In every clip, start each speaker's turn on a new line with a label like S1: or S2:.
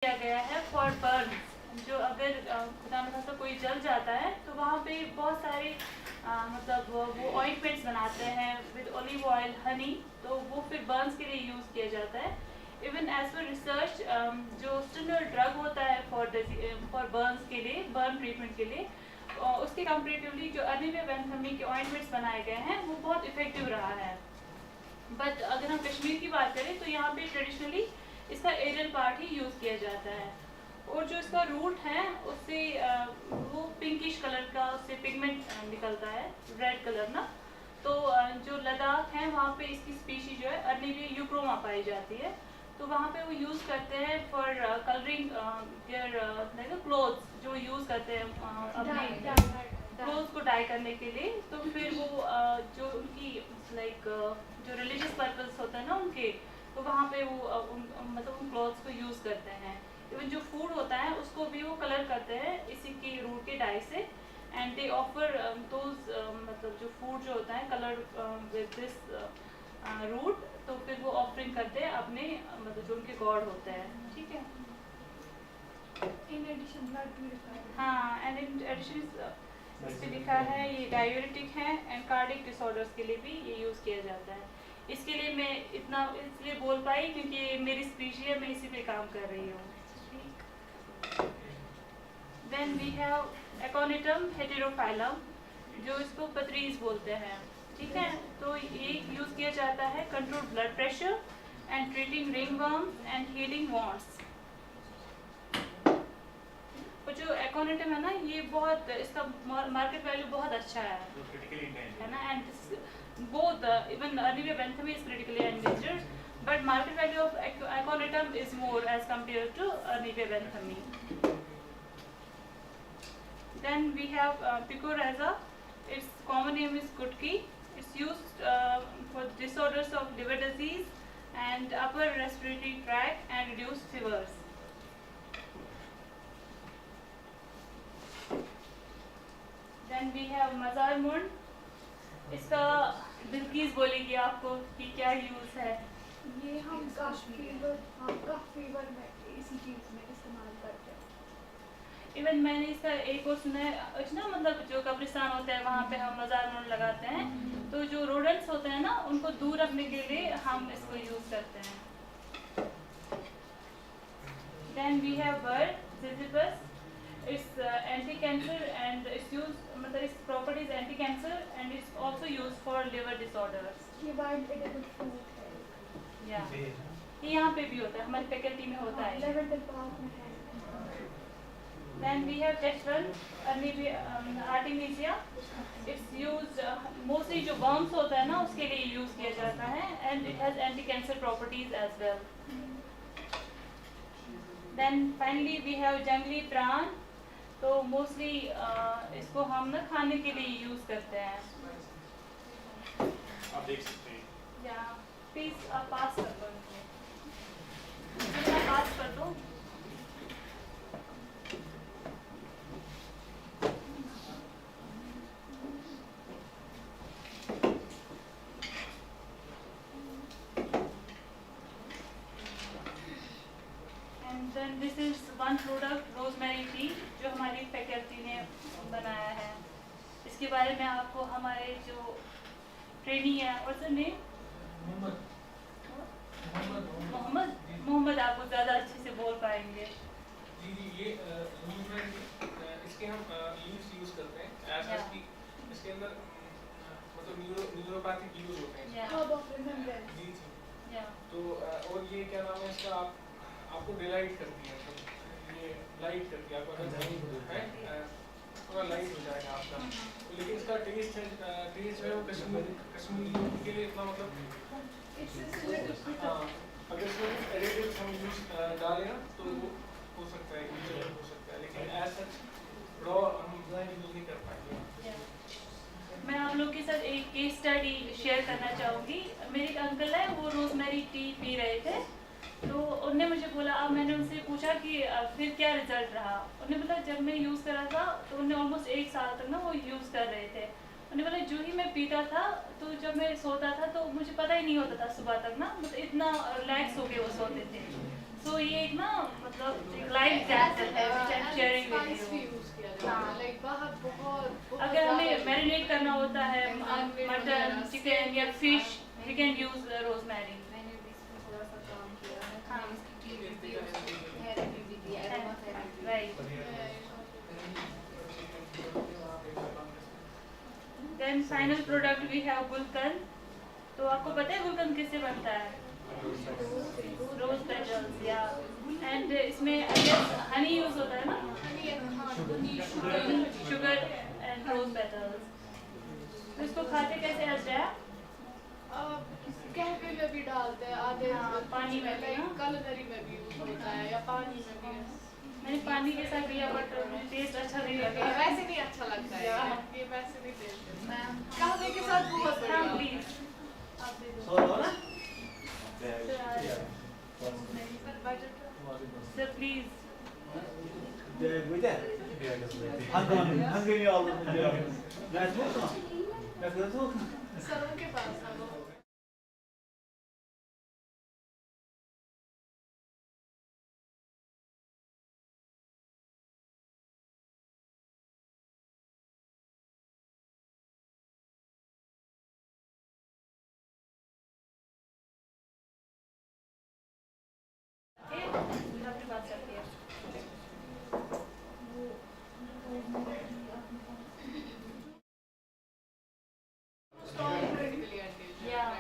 S1: किया गया है फॉर बर्न। जो अगर खुदा न खास्ता कोई जल जाता है तो वहाँ पे बहुत सारे मतलब वो ऑइंटमेंट्स बनाते हैं विद ऑलिव ऑयल हनी, तो वो फिर बर्न्स के लिए यूज़ किया जाता है। इवन एज पर रिसर्च जो स्टेरॉइड ड्रग होता है फॉर बर्न्स के लिए, बर्न ट्रीटमेंट के लिए, उसके कंपेरेटिवली जो अनिविया बेंथमी के ऑइंटमेंट्स बनाए गए हैं वो बहुत इफेक्टिव रहा है। बट अगर हम कश्मीर की बात करें तो यहाँ पे ट्रेडिशनली इसका एरियल पार्ट ही यूज़ किया जाता है, और जो इसका रूट है उससे वो पिंकिश कलर का उससे पिगमेंट निकलता है, रेड कलर ना। तो जो लद्दाख है वहाँ पे इसकी स्पीशी जो है अर्निविया यूक्रोमा पाई जाती है, तो वहाँ पे वो यूज़ करते हैं फॉर कलरिंग देयर क्लोथ्स, जो यूज़ करते हैं अपने क्लोथ्स को डाई करने के लिए। तो फिर वो जो उनकी लाइक जो रिलीजियस पर्पस होता है ना उनके, तो वहाँ पे वो मतलब उन क्लॉथ्स को यूज़ करते हैं। इवन जो फूड होता है उसको भी वो कलर करते हैं इसी की रूट के डाई से, एंड दे ऑफर दोज मतलब जो फूड जो होता है कलर विद दिस रूट, तो फिर वो ऑफरिंग करते हैं अपने मतलब जो उनके गॉड होते हैं। ठीक है।
S2: इन एडिशन ब्लड प्यूरिफायर,
S1: हाँ, एंड इन एडिशन इस पे लिखा है ये डाययूरेटिक है एंड कार्डिक डिसऑर्डर्स के लिए भी ये यूज़ किया जाता है। इसके लिए मैं इतना इसलिए बोल पाई क्योंकि ये मेरी स्पीशी है, मैं इसी पे काम कर रही हूँ। देन वी हैव एकोनिटम हेटेरोफाइलम, जो इसको पत्रीज बोलते हैं। ठीक है, तो ये यूज़ किया जाता है control blood pressure and treating रिंगवर्म्स and healing wants. और जो एकोनिटम है ना, ये बहुत इसका मार्केट वैल्यू बहुत अच्छा है ना, and both even Arnivia benthami is critically endangered, but market value of Aconitum is more as compared to Arnivia benthami. Then we have Picoraza. Its common name is Kutki. It's used for disorders of liver disease and upper respiratory tract and reduced fevers. Then we have Mazar Mund. इसका बिल्किस बोलेगी आपको कि क्या use है।
S2: ये हम कफ fever में इसी चीज़ में इस्तेमाल करते हैं।
S1: इवन मैंने इसका एक और सुना है ना, मतलब जो कब्रिस्तान होता है वहाँ पे हम मज़ार मोड़ लगाते हैं, तो जो रोडेंट्स होते हैं ना उनको दूर रखने के लिए हम इसको यूज़ करते हैं। Then we have bird jujubes. It's anti-cancer and it's used, मतलब इस property is anti-cancer and it's also used for liver disorders.
S2: ये biodegradable fruit है।
S1: Yeah. ये यहाँ पे भी होता है, हमारी फैकल्टी में होता है।
S2: लेवेंडर पार्क में है।
S1: Then we have Tetrel Artemisia. It's used mostly जो worms होता है ना उसके लिए यूज़ किया जाता है, and it has anti-cancer properties as well. Then finally we have jungly prawn. तो मोस्टली इसको हम ना खाने के लिए यूज़ करते हैं।
S3: आप देख सकते हैं।
S1: या प्लीज आप पास कर दो इनको, पास कर दो। And then this is one product rosemary tea, जो हमारी फैकल्टी ने बनाया है। इसके बारे में आपको हमारे जो ट्रेनी है और सर नेम मोहम्मद आपको ज़्यादा अच्छे से बोल पाएंगे।
S4: जी ये इसके हम यूज़ करते हैं ऐसा कि इसके अंदर मतलब न्यूरोपैथिक यूज़ होते हैं।
S2: Hub of remembrance.
S4: जी जी। तो और ये क्या नाम है इसका, आपको डिलाइट करती है, मतलब ये लाइट करती है आपको, अगर थोड़ा लाइट हो जाएगा आपका। लेकिन इसका टेस्ट है वो कश्मीरी लोगों के लिए इतना मतलब हाँ, अगर इसमें एडिटिव्स हम यूज़ डालें ना तो वो हो सकता है, हो सकता है, लेकिन एज सच रॉ हम यूज़ नहीं कर पाएंगे।
S1: मैं आप लोग के साथ एक केस स्टडी शेयर करना चाहूँगी। मेरे एक अंकल है, वो रोजमेरी टी पी रहे थे, तो उन्होंने मुझे बोला, अब मैंने उनसे पूछा कि फिर क्या रिजल्ट रहा। उन्होंने बोला जब मैं यूज़ करा था तो उन्हें ऑलमोस्ट 1 साल तक ना वो यूज़ कर रहे थे। उन्होंने बोला जो ही मैं पीता था तो जब मैं सोता था तो मुझे पता ही नहीं होता था सुबह तक ना, मतलब इतना रिलैक्स हो के वो सोते थे। So ये एक ना मतलब एक लाइव एग्जांपल है which I'm sharing with
S2: spice भी
S1: you.
S2: यूज किया जाता है लाइक बाहर बहुत
S1: अगर हमें मैरिनेट करना होता है मटन चिकन या fish we can use rosemary.
S2: मैंने भी इसमें थोड़ा सा काम किया है
S1: हाँ.
S2: मैंने इसकी टी भी दी थेरेपी भी दी aroma therapy
S1: Right. Then final product we have gulkand. तो आपको पता है गुलकंद किससे बनता है? रोज पेटल्स या एंड इसमें हनी यूज होता है ना? Sugar and rose petals. तो इसको खाते कैसे अजय?
S2: कहवे में भी डालते हैं आधे
S1: पानी में भी ना?
S2: कलनरी में भी यूज होता है या पानी में भी
S1: मैंने पानी के साथ लिया बट मुझे टेस्ट अच्छा नहीं लगा.
S2: वैसे नहीं अच्छा लगता है ये वैसे नहीं टेस्ट कहवे के साथ बहुत
S1: हाँ
S2: बढ़िया
S1: प्लीज आप दे दो. Sir, please.
S2: सरों के पास ना वो
S1: आपके पास चलती है.
S2: Strong critically anti
S1: Yeah.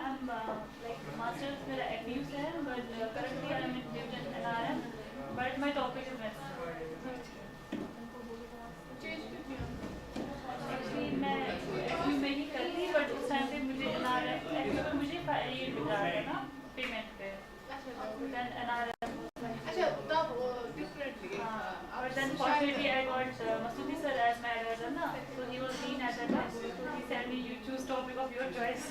S1: I'm like master's मेरा एडमिट है but currently I'm in NRM but my topic is medicine. Actually मैं एडमिट में ही करती but उस टाइम पे मुझे NRM एडमिट में मुझे ये मिल रहा था ना पेमेंट पे. Then NRM
S2: अच्छा तब differently
S1: but then fortunately I got Masudi sir as my advisor na, so he was dean at that time, so he said me you choose topic of your choice.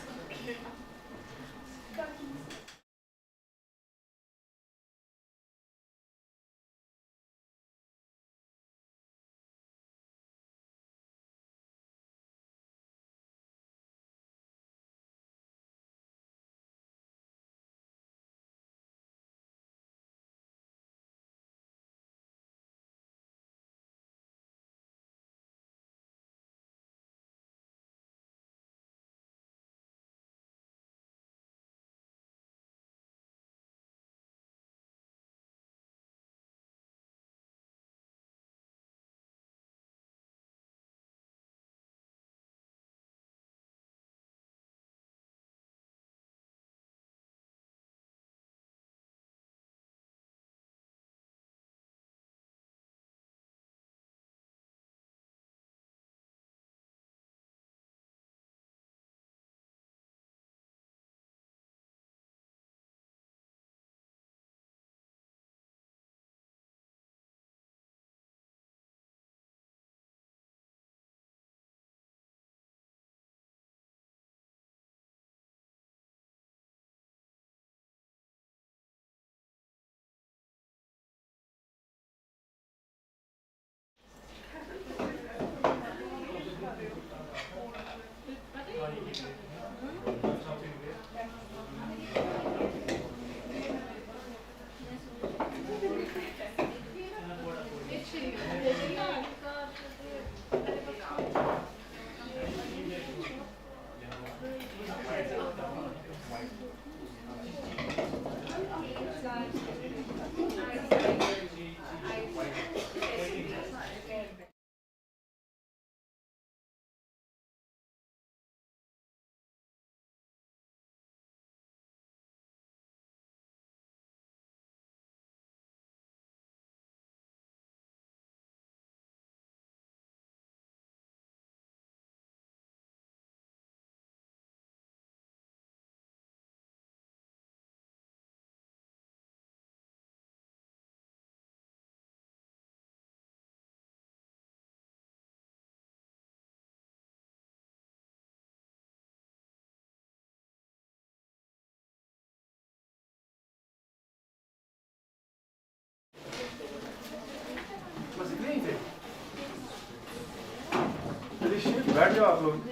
S3: बैठ जाओ आप लोग।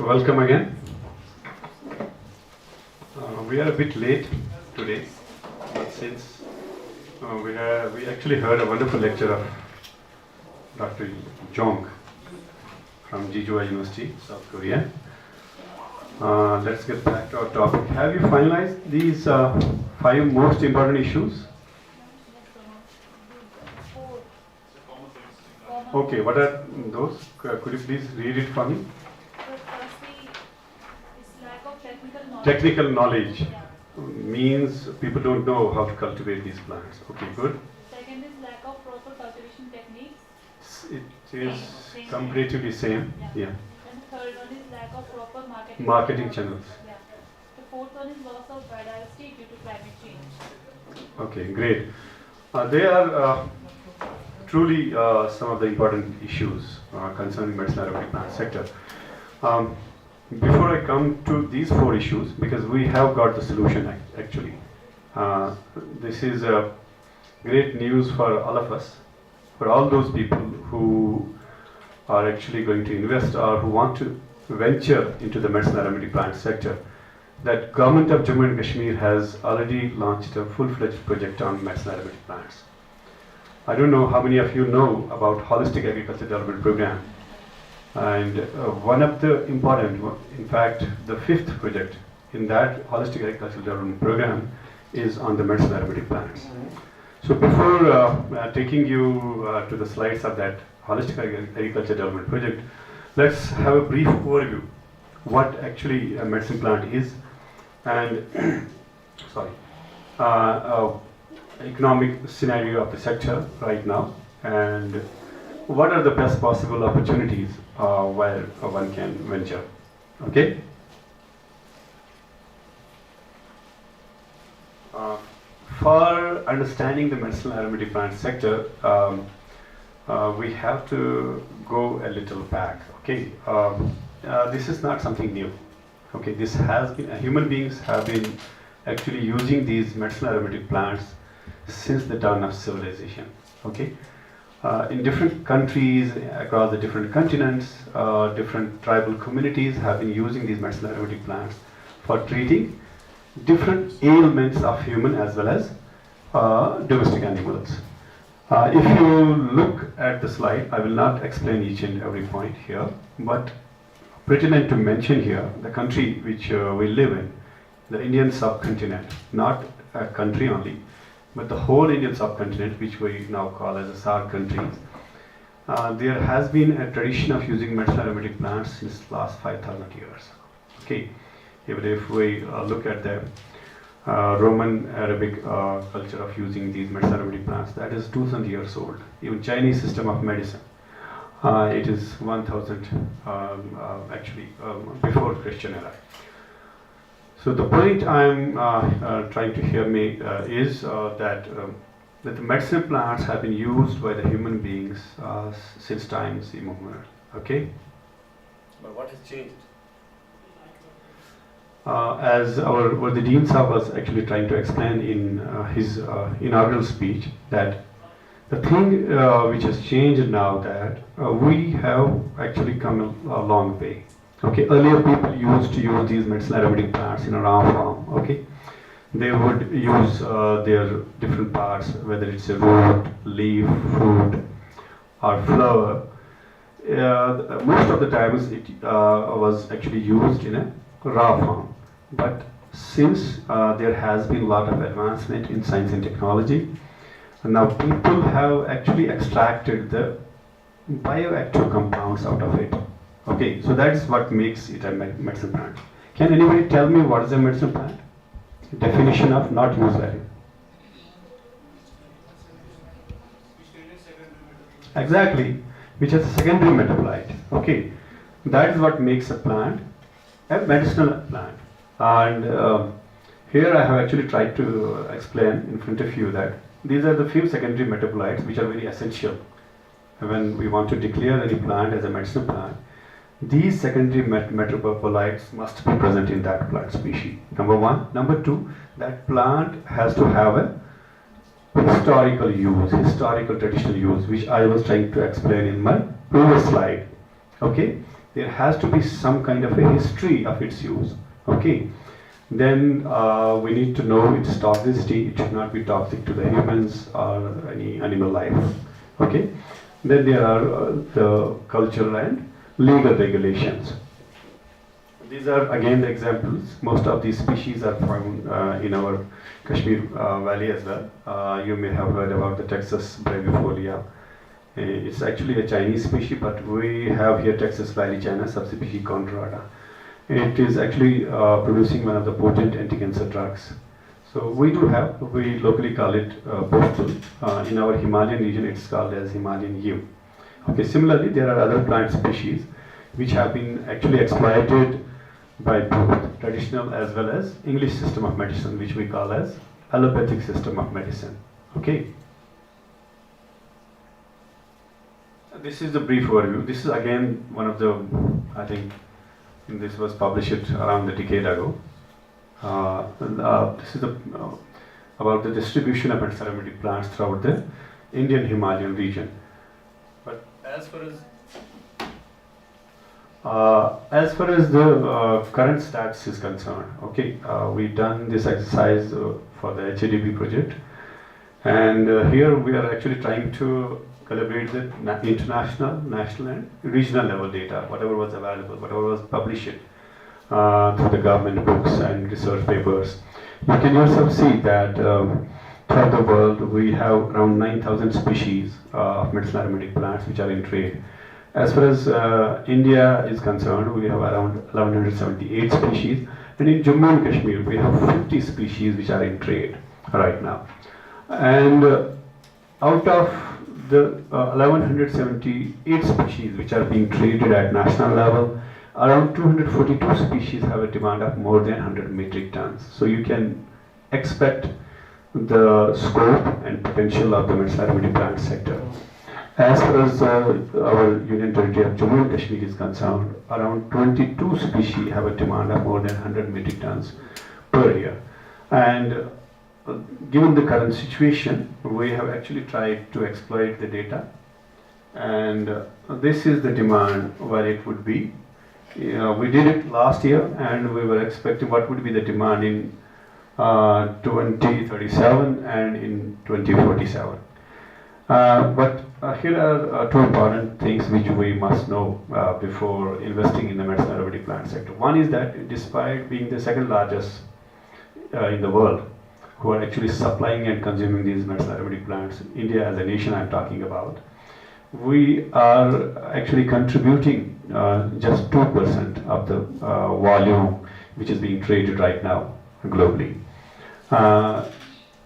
S3: Welcome again. We are a bit late today, since we actually heard a wonderful lecture of Dr. Jong from Jeju University, South Korea. Let's get back to our topic. Have you finalized these 5 most important issues? Okay, what are those? Could you please read it for me? Technical knowledge means people don't know how to cultivate these plants. Okay, good.
S1: Second is lack of proper cultivation techniques.
S3: It is comparatively same. Yeah.
S1: And the third one is lack of proper
S3: Marketing channels.
S1: Yeah. The fourth one is loss of biodiversity due to climate change.
S3: Okay, great. They are truly some of the important issues concerning medicinal aromatic plant sector. Before I come to these 4 issues, because we have got the solution actually. This is great news for all of us, for all those people who are actually going to invest or who want to venture into the medicinal aromatic plant sector. That government of Jammu and Kashmir has already launched a full-fledged project on medicinal aromatic plants. I don't know how many of you know about Holistic Agriculture Development Program. And one of the important, in fact, the 5th project in that Holistic Agricultural Development Program is on the medicinal aromatic plants. So before taking you to the slides of that Holistic Agriculture Development Project, let's have a brief overview what actually a medicine plant is, and economic scenario of the sector right now, and what are the best possible opportunities where one can venture. Okay? For understanding the medicinal aromatic plant sector, we have to go a little back. Okay? This is not something new. Okay? This has been, human beings have been actually using these medicinal aromatic plants since the dawn of civilization. Okay? In different countries, across the different continents, different tribal communities have been using these medicinal aromatic plants for treating different ailments of human as well as domestic animals. If you look at the slide, I will not explain each and every point here, but pertinent to mention here, the country which we live in, the Indian subcontinent, not a country only, but the whole Indian subcontinent, which we now call as the SAARC countries, there has been a tradition of using medicinal aromatic plants since the last 5,000 years. Okay, even if we look at the Roman Arabic culture of using these medicinal aromatic plants, that is 2,000 years old. Even Chinese system of medicine, it is 1,000 actually before Christian era. So the point I'm trying to hear is that the medicinal plants have been used by the human beings since times immemorial. Okay?
S5: But what has changed?
S3: As what the Dean Sahab was actually trying to explain in his inaugural speech, that the thing which has changed now that we have actually come a long way. Okay, earlier people used to use these medicinal aromatic plants in a raw form. Okay, they would use their different parts, whether it's a root, leaf, fruit, or flower. Most of the times it was actually used in a raw form. But since there has been a lot of advancement in science and technology, now people have actually extracted the bioactive compounds out of it. Okay, so that is what makes it a medicine plant. Can anybody tell me what is a medicine plant? Definition of not use value. Exactly, which is a secondary metabolite. Okay, that is what makes a plant a medicinal plant. And here I have actually tried to explain in front of you that these are the few secondary metabolites which are very essential when we want to declare any plant as a medicinal plant. These secondary metabolites must be present in that plant species. Number one. Number two, that plant has to have a historical use, historical traditional use, which I was trying to explain in my previous slide. Okay, there has to be some kind of a history of its use. Okay, then we need to know its toxicity. It should not be toxic to the humans or any animal life. Okay, then there are the cultural and legal regulations. These are again the examples. Most of these species are found in our Kashmir Valley as well. You may have heard about the Texas brevifolia. It's actually a Chinese species, but we have here Texas Valley China subspecies Condrada. It is actually producing one of the potent anti-cancer drugs. So we locally call it postal. In our Himalayan region, it's called as Himalayan yew. Okay, similarly, there are other plant species which have been actually exploited by both traditional as well as English system of medicine, which we call as allopathic system of medicine. Okay. This is the brief overview. This is again one of the, I think, this was published around a decade ago. This is about the distribution of aromatic plants throughout the Indian Himalayan region. But as far as the current status is concerned, okay, we've done this exercise for the A-ESDP project, and here we are actually trying to collaborate the international, national and regional level data, whatever was available, whatever was published through the government books and research papers. You can yourself see that throughout the world we have around 9,000 species of medicinal aromatic plants which are in trade. As far as India is concerned, we have around 1178 species, and in Jammu and Kashmir we have 50 species which are in trade right now. And out of the 1178 species which are being traded at national level, around 242 species have a demand of more than 100 metric tons. So you can expect the scope and potential of the medicinal aromatic plant sector. As far as our Union Territory of Jammu and Kashmir is concerned, around 22 species have a demand of more than 100 metric tons per year. And given the current situation, we have actually tried to exploit the data, and this is the demand where it would be. We did it last year, and we were expecting what would be the demand in 2037 and in 2047. But here are two important things which we must know before investing in the medicinal aromatic plant sector. One is that despite being the second largest in the world who are actually supplying and consuming these medicinal aromatic plants, India as a nation I'm talking about, we are actually contributing just 2% of the volume which is being traded right now globally.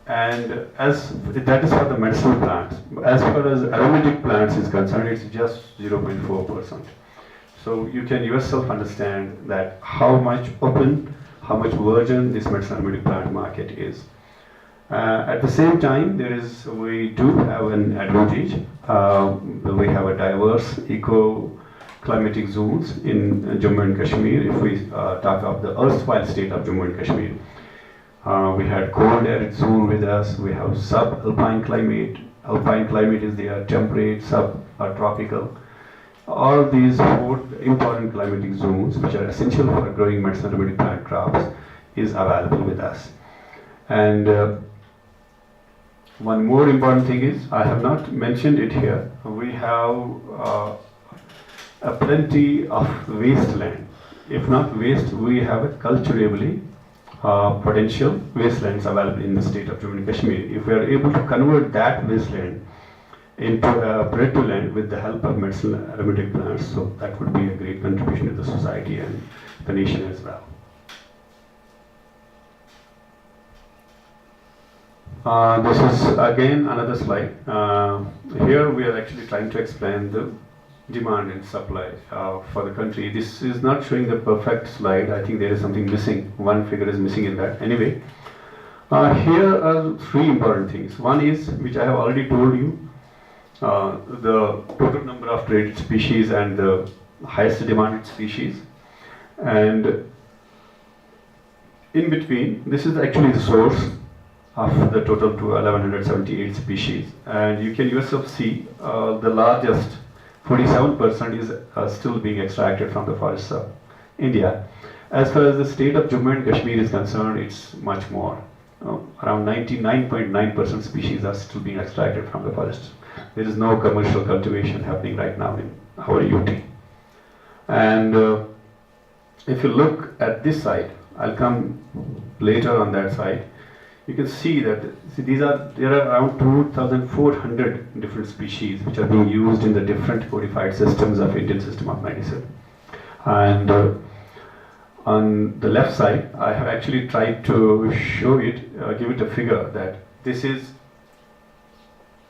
S3: And as that is for the medicinal plants. As far as aromatic plants is concerned, it's just 0.4%. So you can yourself understand that how much open, how much virgin this medicinal aromatic plant market is. At the same time, we do have an advantage. We have a diverse eco-climatic zones in Jammu and Kashmir. If we talk of the erstwhile state of Jammu and Kashmir, we had cold arid zone with us. We have sub-alpine climate. Alpine climate is there, temperate, sub-tropical. All these four important climatic zones, which are essential for growing medicinal aromatic plant crops, is available with us. And one more important thing is, I have not mentioned it here, we have a plenty of wasteland. If not waste, we have a culturably potential wastelands available in the state of Jammu and Kashmir. If we are able to convert that wasteland into a productive land with the help of medicinal aromatic plants, so that would be a great contribution to the society and the nation as well. This is again another slide. Here we are actually trying to explain the demand and supply for the country. This is not showing the perfect slide. I think there is something missing. One figure is missing in that. Anyway, here are three important things. One is, which I have already told you, the total number of traded species and the highest demanded species. And in between, this is actually the source of the total to 1178 species. And you can yourself see the largest 47% is still being extracted from the forests of India. As far as the state of Jammu and Kashmir is concerned, it's much more. Around 99.9% species are still being extracted from the forest. There is no commercial cultivation happening right now in our UT. And if you look at this side, I'll come later on that side. You can see that there are around 2,400 different species which are being used in the different codified systems of Indian system of medicine. And on the left side, I have actually tried to show it, give it a figure that this is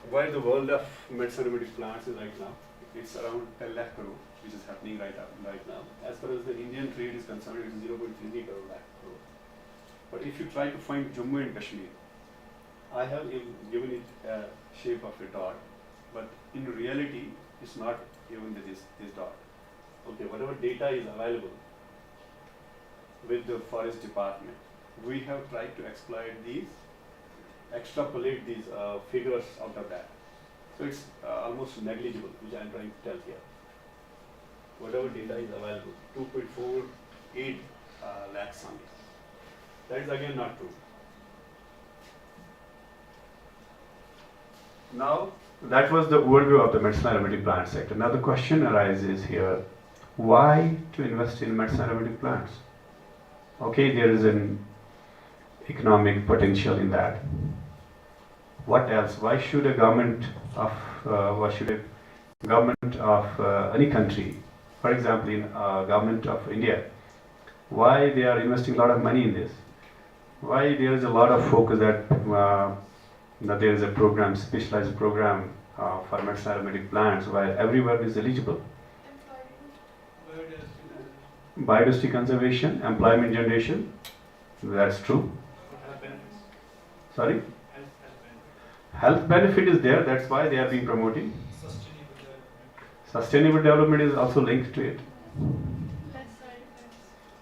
S3: where the world of medicinal aromatic plants is right now. It's around 10 lakh crore, which is happening right now. As far as the Indian trade is concerned, it is 0.33 lakh crore. But if you try to find Jammu and Kashmir, I have given it a shape of a dot, but in reality, it's not even this dot. Okay, whatever data is available with the forest department, we have tried to exploit these, extrapolate these figures out of that. So it's almost negligible, which I'm trying to tell here. Whatever data is available, 2.48 lakh something. That is again not true. Now, that was the overview of the medicinal aromatic plant sector. Now the question arises here, why to invest in medicinal aromatic plants? Okay, there is an economic potential in that. What else? Why should a government of any country, for example, in government of India, why they are investing a lot of money in this? Why there is a lot of focus that there is a program, specialized program for medicinal aromatic plants where everyone is eligible? Biodiversity conservation, employment generation, that's true. Sorry? Health benefit is there, that's why they are being promoting. Sustainable development is also linked to it.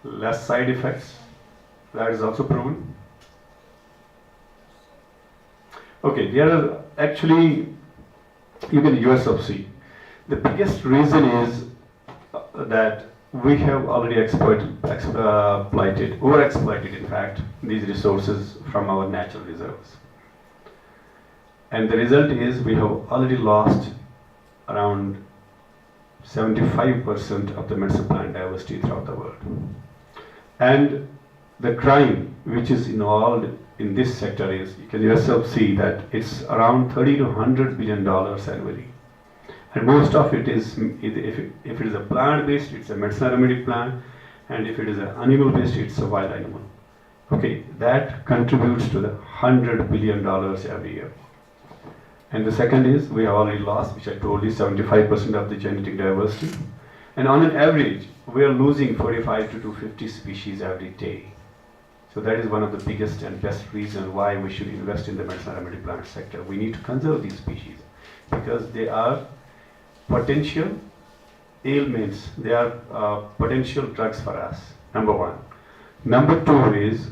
S3: Less side effects, that is also proven. Okay, there are actually, you can yourself see, the biggest reason is that we have already overexploited in fact these resources from our natural reserves. And the result is we have already lost around 75% of the medicinal plant diversity throughout the world. And the crime which is involved in this sector is, you can yourself see that it's around $30 to $100 billion annually. And most of it is, if it is a plant-based, it's a medicinal aromatic plant, and if it is an animal-based, it's a wild animal. Okay, that contributes to the $100 billion every year. And the second is, we have already lost, which I told you, 75% of the genetic diversity. And on an average, we are losing 45 to 250 species every day. So that is one of the biggest and best reasons why we should invest in the medicinal aromatic plant sector. We need to conserve these species because they are potential ailments, they are potential drugs for us, number one. Number two is,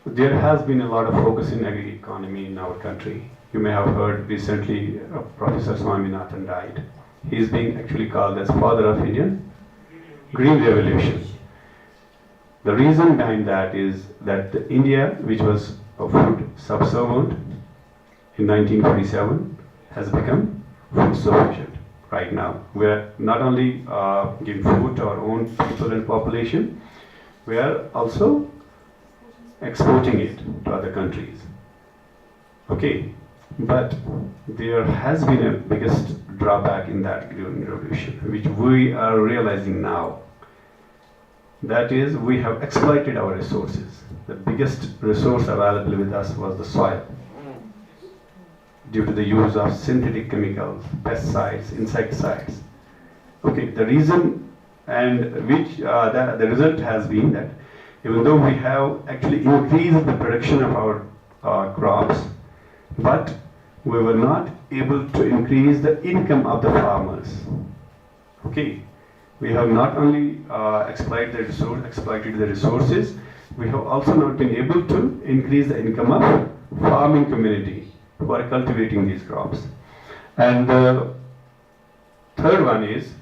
S3: there has been a lot of focus in agri economy in our country. You may have heard recently Professor Swaminathan died. He is being actually called as father of Indian Green Revolution. The reason behind that is that India, which was a food subservient in 1947, has become food sufficient right now. We are not only giving food to our own people and population, we are also exporting it to other countries. Okay, but there has been a biggest drawback in that green revolution, which we are realizing now. That is, we have exploited our resources. The biggest resource available with us was the soil. Due to the use of synthetic chemicals, pesticides, insecticides, Okay, the reason and which the result has been that even though we have actually increased the production of our crops, but we were not able to increase the income of the farmers. Okay, we have not only exploited the resources, we have also not been able to increase the income of farming community who are cultivating these crops. And the third one is,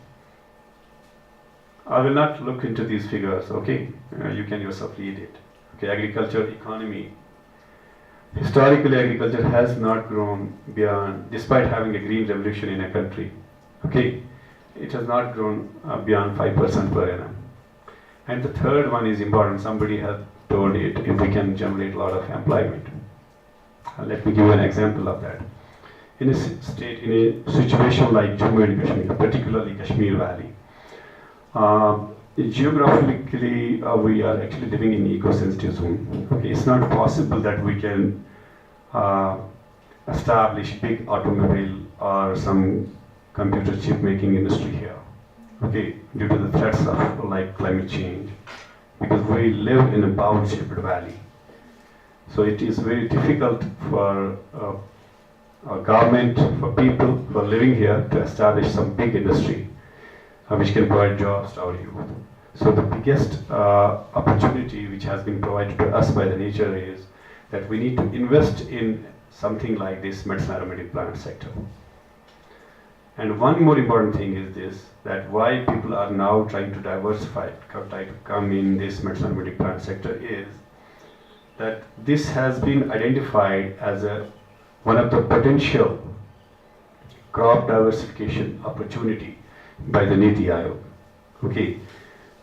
S3: I will not look into these figures, okay? You can yourself read it. Okay, agriculture economy. Historically, agriculture has not grown beyond, despite having a green revolution in a country, okay? It has not grown beyond 5% per annum. And the third one is important, somebody has told it, if we can generate a lot of employment. Let me give you an example of that. In a state, in a situation like Jammu and Kashmir, particularly Kashmir Valley, geographically we are actually living in eco-sensitive zone. Okay, it's not possible that we can establish big automobile or some computer chip making industry here. Okay, due to the threats of like climate change, because we live in a bowl-shaped valley. So it is very difficult for government, for people who are living here to establish some big industry which can provide jobs to our youth. So the biggest opportunity which has been provided to us by the nature is that we need to invest in something like this medicinal aromatic plant sector. And one more important thing is this, that why people are now trying to diversify, try to come in this medicinal aromatic plant sector is that this has been identified as one of the potential crop diversification opportunity by the Niti Aayog. Okay,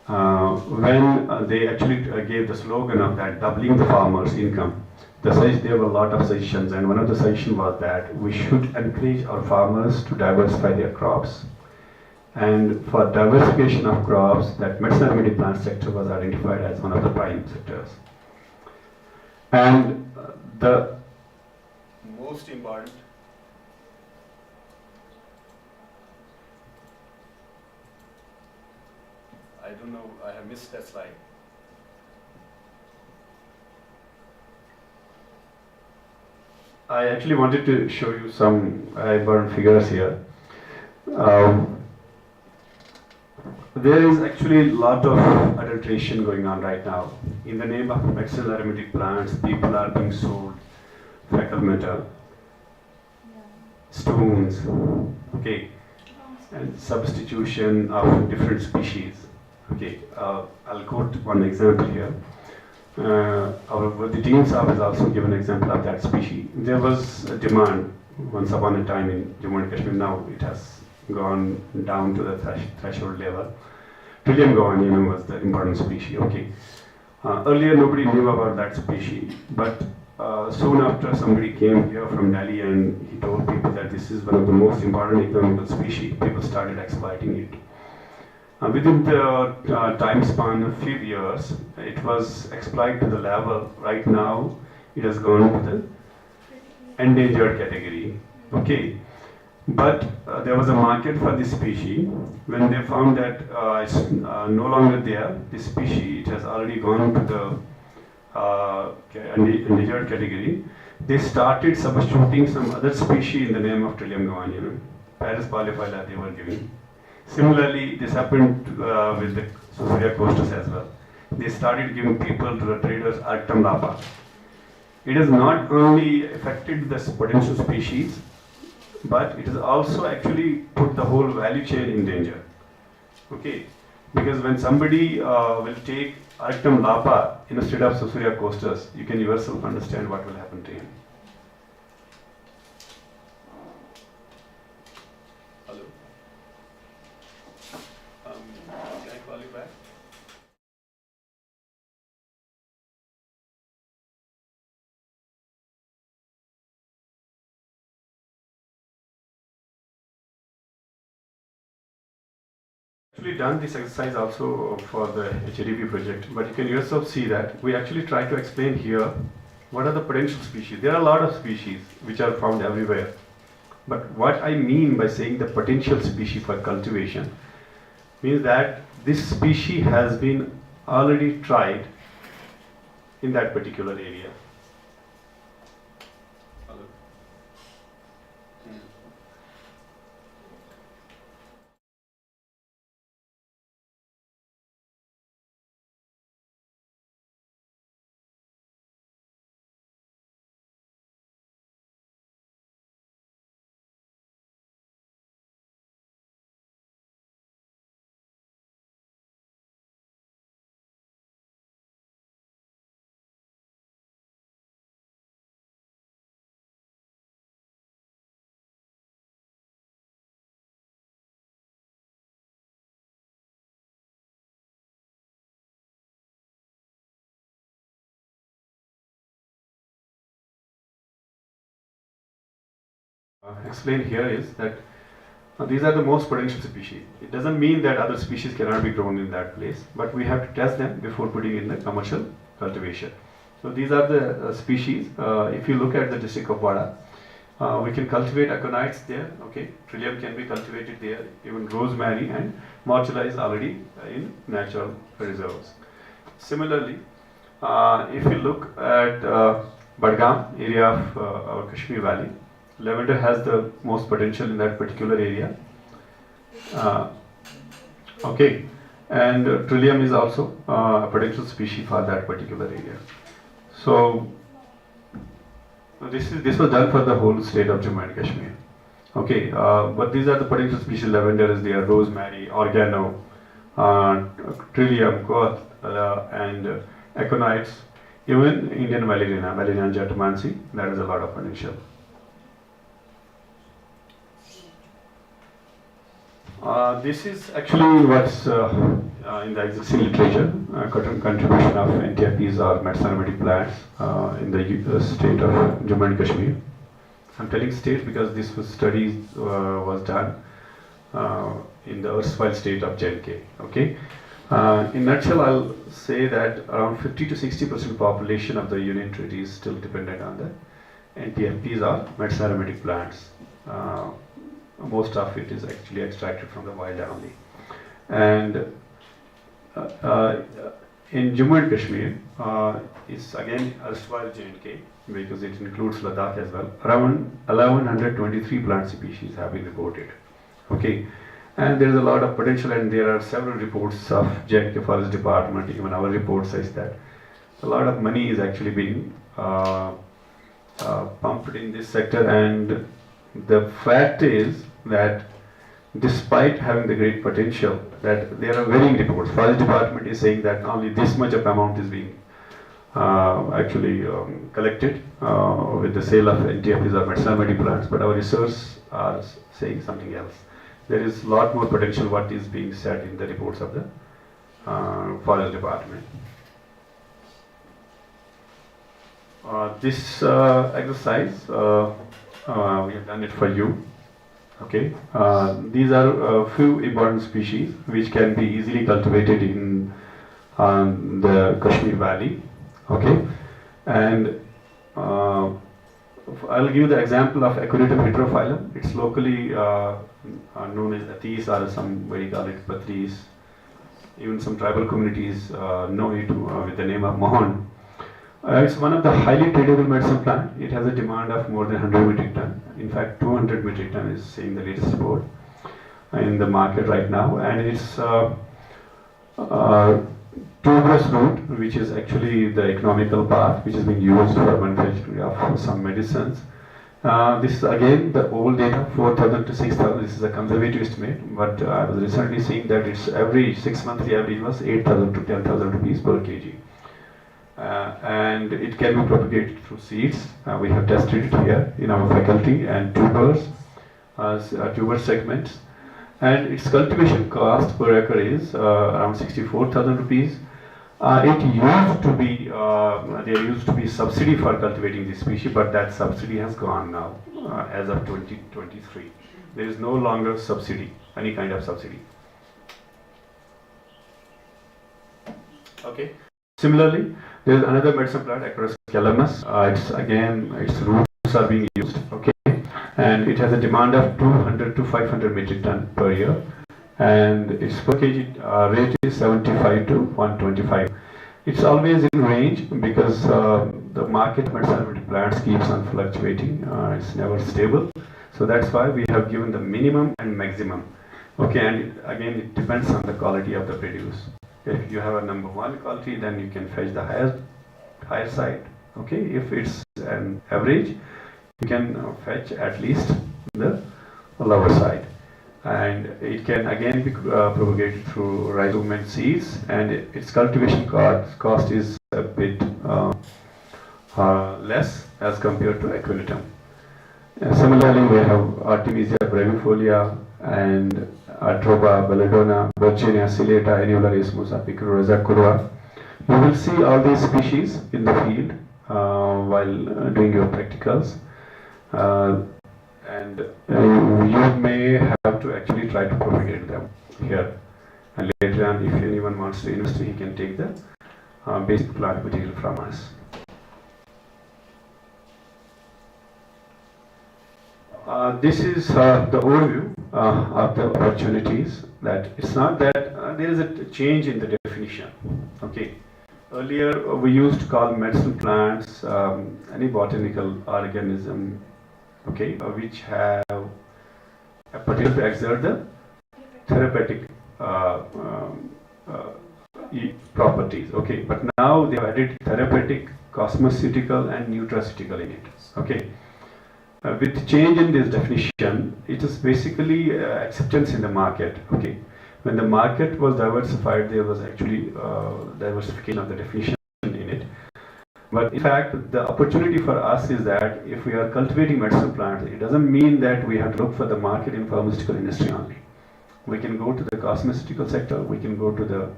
S3: when they actually gave the slogan of that doubling the farmers' income, there were a lot of suggestions, and one of the suggestions was that we should encourage our farmers to diversify their crops. And for diversification of crops, that medicinal aromatic plant sector was identified as one of the prime sectors. And the most important I don't know, I have missed that slide. I actually wanted to show you some important figures here. There is actually a lot of adulteration going on right now. In the name of medicinal aromatic plants, people are being sold fecal matter, stones, okay, and substitution of different species. Okay, I'll quote one example here. The Dean's office also given an example of that species. There was a demand once upon a time in Jammu and Kashmir. Now it has gone down to the threshold level. Trillium guanine was the important species. Okay, earlier nobody knew about that species, but soon after somebody came here from Delhi and he told people that this is one of the most important economical species. People started exploiting it. Within the time span of few years, it was exploited to the level. Right now, it has gone to the endangered category. Okay, but there was a market for this species. When they found that it's no longer there, this species it has already gone to the endangered category. They started substituting some other species in the name of Trillium guanine, Paris polyphylla they were giving. Similarly, this happened with the Susuria costus as well. They started giving people to the traders Arctum lapa. It has not only affected the potential species, but it has also actually put the whole value chain in danger. Okay, because when somebody will take Arctum lapa instead of Susuria costus, you can yourself understand what will happen to him. Can I call you back? Actually done this exercise also for the HADP project, but you can yourself see that we actually try to explain here what are the potential species. There are a lot of species which are found everywhere, but what I mean by saying the potential species for cultivation, means that this species has been already tried in that particular area. Explained here is that these are the most potential species. It doesn't mean that other species cannot be grown in that place, but we have to test them before putting in the commercial cultivation. So these are the species. If you look at the district of Wada, we can cultivate aconites there. Okay, trillium can be cultivated there. Even rosemary and morchula is already in natural reserves. Similarly, if you look at Badgam area of our Kashmir Valley, lavender has the most potential in that particular area. Okay, and trillium is also a potential species for that particular area. So this was done for the whole state of Jammu and Kashmir. Okay, but these are the potential species. Lavender is there, rosemary, oregano, trillium, goth, and aconites. Even Indian valeriana, Valeriana jatamansi, that is a lot of potential. This is actually what's in the existing literature, contribution of NTFPs or medicinal aromatic plants in the state of Jammu and Kashmir. I'm telling state because this study was done in the erstwhile state of JNK. Okay. In nutshell, I'll say that around 50 to 60% population of the Union Territory is still dependent on the NTFPs or medicinal aromatic plants. Most of it is actually extracted from the wild only. And in Jammu and Kashmir, it's again erstwhile J&K because it includes Ladakh as well. Around 1123 plant species have been reported. Okay, and there is a lot of potential, and there are several reports of J&K Forest Department. Even our report says that a lot of money is actually being pumped in this sector, and the fact is that despite having the great potential, that there are varying reports. Forest Department is saying that only this much of amount is being actually collected with the sale of NTFPs or medicinal aromatic plants, but our research are saying something else. There is a lot more potential what is being said in the reports of the Forest Department. This exercise, we have done it for you. Okay, these are a few important species which can be easily cultivated in the Kashmir Valley. Okay, and I'll give you the example of Aconitum hydrophyllum. It's locally known as Atis, or somebody call it Patris. Even some tribal communities know it with the name of Mohan. It's one of the highly tradable medicine plant. It has a demand of more than 100 metric ton. In fact, 200 metric ton is saying the latest report in the market right now. And it's tuberous root, which is actually the economical part, which is being used for manufacturing of some medicines. This is again the old data, 4,000 to 6,000. This is a conservative estimate, but I was recently seeing that its average 6 monthly average was 8,000 to 10,000 rupees per kg. And it can be propagated through seeds. We have tested it here in our faculty, and tubers, tuber segments. And its cultivation cost per acre is around 64,000 rupees. It used to be, there used to be subsidy for cultivating this species, but that subsidy has gone now as of 2023. There is no longer subsidy, any kind of subsidy. Okay. Similarly, there is another medicine plant, Across calamus. Its roots are being used. Okay, and it has a demand of 200 to 500 metric ton per year. and its per kg rate is 75 to 125. It's always in range because the market medicinal plants keeps on fluctuating. It's never stable. So that's why we have given the minimum and maximum. Okay, and again it depends on the quality of the produce. If you have a number one quality, then you can fetch the higher side. Okay, if it's an average, you can fetch at least the lower side. And it can again be propagated through rhizome and seeds, and its cultivation cost is a bit less as compared to equinetum. Similarly, we have Artemisia brevifolia and Atroba, Belladonna, Virginia, Sileta, Annularisimus, Apicurosea, Curva. You will see all these species in the field while doing your practicals. And you may have to actually try to propagate them here. And later on, if anyone wants to invest, he can take the basic plant material from us. This is the overview of the opportunities. That it's not that there is a change in the definition. Okay. Earlier we used to call medicinal plants any botanical organism, okay, which have a potential to exert the therapeutic properties. Okay, but now they have added therapeutic, cosmeceutical, and nutraceutical in it. Okay. With change in this definition, it is basically acceptance in the market. Okay, when the market was diversified, there was actually diversification of the definition in it. But in fact, the opportunity for us is that if we are cultivating medicinal plants, it doesn't mean that we have to look for the market in pharmaceutical industry only. We can go to the cosmeceutical sector, we can go to the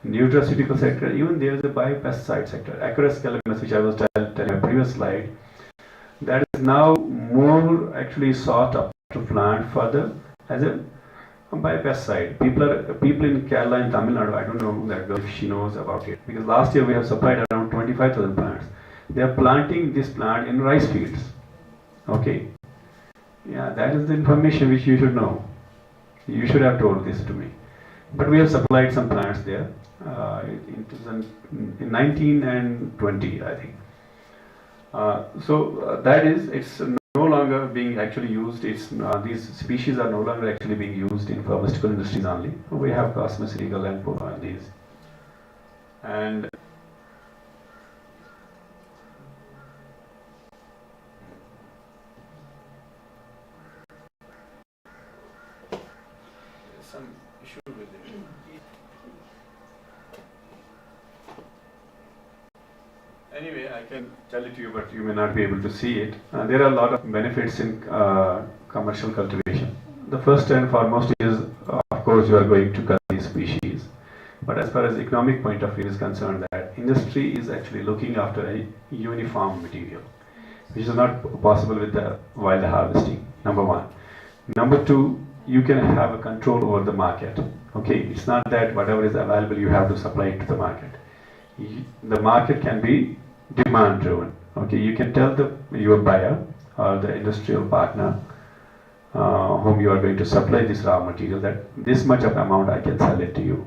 S3: nutraceutical sector, even there is a biopesticide sector, Acarus calamus, which I was telling in a previous slide. That is now more actually sought after plant further as a biopesticide. People in Kerala and Tamil Nadu, I don't know that girl if she knows about it, because last year we have supplied around 25,000 plants. They are planting this plant in rice fields. Okay, yeah, that is the information which you should know. You should have told this to me. But we have supplied some plants there in 19 and 20, I think. That is, it's no longer being actually used. It's these species are no longer actually being used in pharmaceutical industries only. We have cosmeceutical and these. And some issue with it. Anyway, I can tell it to you, but you may not be able to see it. There are a lot of benefits in commercial cultivation. The first and foremost is, of course, you are going to cut these species. But as far as economic point of view is concerned, that industry is actually looking after a uniform material, which is not possible with the wild harvesting, number one. Number two, you can have a control over the market. Okay, it's not that whatever is available you have to supply it to the market. The market can be demand driven. Okay, you can tell your buyer or the industrial partner whom you are going to supply this raw material that this much of amount I can sell it to you.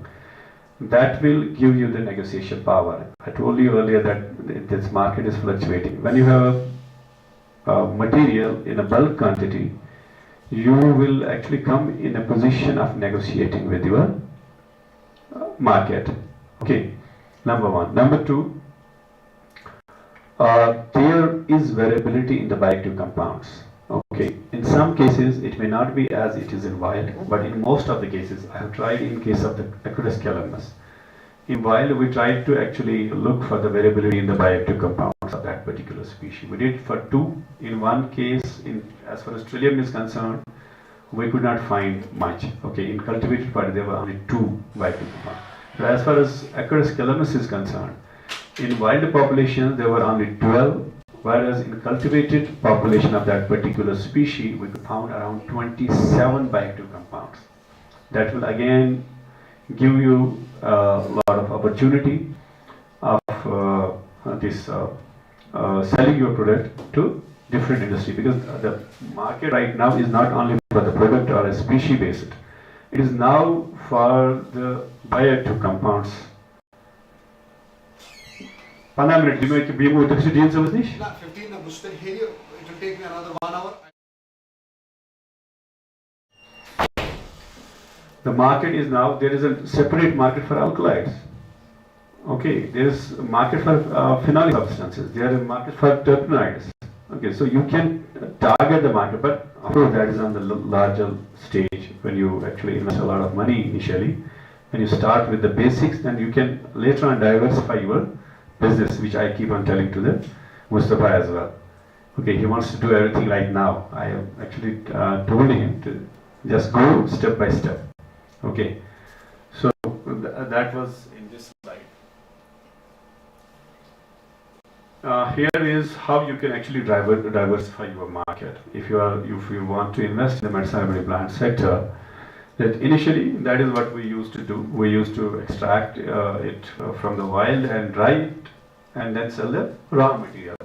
S3: That will give you the negotiation power. I told you earlier that this market is fluctuating. When you have material in a bulk quantity, you will actually come in a position of negotiating with your market. Okay, number one. Number two, there is variability in the bioactive compounds. Okay, in some cases it may not be as it is in wild, but in most of the cases, I have tried in case of the Acarus calamus. In wild, we tried to actually look for the variability in the bioactive compounds of that particular species. We did for two. In one case, as far as trillium is concerned, we could not find much. Okay, in cultivated part there were only 2 bioactive compounds. But as far as Acarus calamus is concerned, in wild population there were only 12, whereas in cultivated population of that particular species we found around 27 bioactive compounds. That will again give you a lot of opportunity of selling your product to different industry, because the market right now is not only for the product or a species based. it is now for the buyer to compounds. 15 minutes, bir bu öteki değil mi?
S5: 15 de Buster here, it will take me another 1 hour.
S3: The market is now, there is a separate market for alkaloids. Okay, there is a market for phenolic substances, there is a market for terpenoids. Okay, so you can target the market, but of course that is on the larger stage when you actually invest a lot of money initially. When you start with the basics, then you can later on diversify your business, which I keep on telling to the Mustafa as well. Okay, he wants to do everything right now. I have actually told him to just go step by step. Okay, so that was in this slide. Here is how you can actually diversify your market. If you want to invest in the medicinal plant sector, that initially that is what we used to do. We used to extract it from the wild and dry it and then sell the raw material.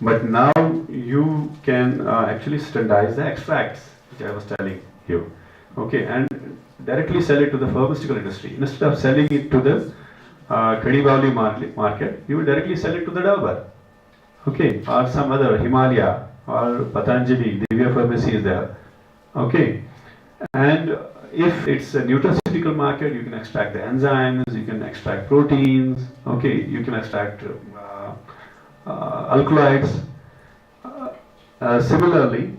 S3: But now you can actually standardize the extracts, which I was telling you. Okay, and directly sell it to the pharmaceutical industry. Instead of selling it to the Kadibawli market, you will directly sell it to the Dabur. Okay, or some other Himalaya or Patanjali, Divya Pharmacy is there. Okay, and if it's a nutraceutical market, you can extract the enzymes, you can extract proteins. Okay, you can extract alkaloids. Similarly,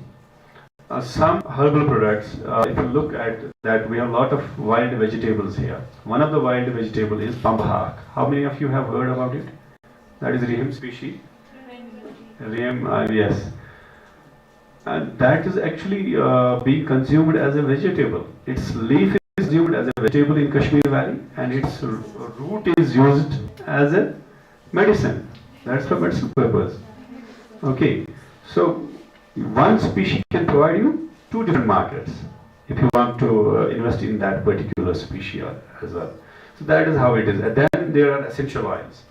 S3: some herbal products, if you look at that, we have a lot of wild vegetables here. One of the wild vegetable is pambahak. How many of you have heard about it? That is Rhizome species. Rhizome, yes. And that is actually being consumed as a vegetable. Its leaf is consumed as a vegetable in Kashmir Valley, and its root is used as a medicine. That's for medicinal purpose. Okay, so one species can provide you 2 different markets if you want to invest in that particular species as well. So that is how it is. And then there are essential oils.